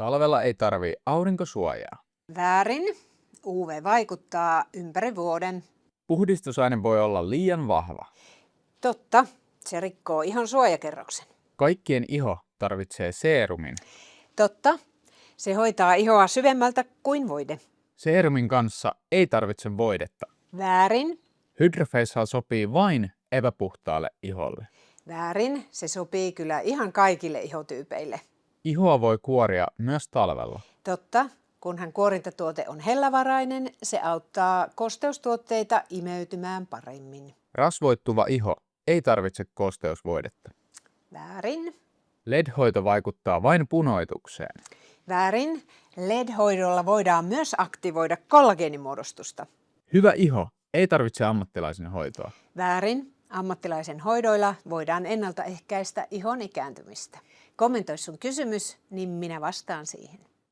Talvella ei tarvii aurinkosuojaa. Väärin. UV vaikuttaa ympäri vuoden. Puhdistusaine voi olla liian vahva. Totta. Se rikkoo ihon suojakerroksen. Kaikkien iho tarvitsee seerumin. Totta. Se hoitaa ihoa syvemmältä kuin voide. Seerumin kanssa ei tarvitse voidetta. Väärin. Hydrofacial sopii vain epäpuhtaalle iholle. Väärin. Se sopii kyllä ihan kaikille ihotyypeille. Ihoa voi kuoria myös talvella. Totta. Kunhan kuorintatuote on hellävarainen, se auttaa kosteustuotteita imeytymään paremmin. Rasvoittuva iho ei tarvitse kosteusvoidetta. Väärin. LED-hoito vaikuttaa vain punoitukseen. Väärin. LED-hoidolla voidaan myös aktivoida kollageenimuodostusta. Hyvä iho ei tarvitse ammattilaisen hoitoa. Väärin. Ammattilaisen hoidoilla voidaan ennaltaehkäistä ihon ikääntymistä. Kommentoi sun kysymys, niin minä vastaan siihen.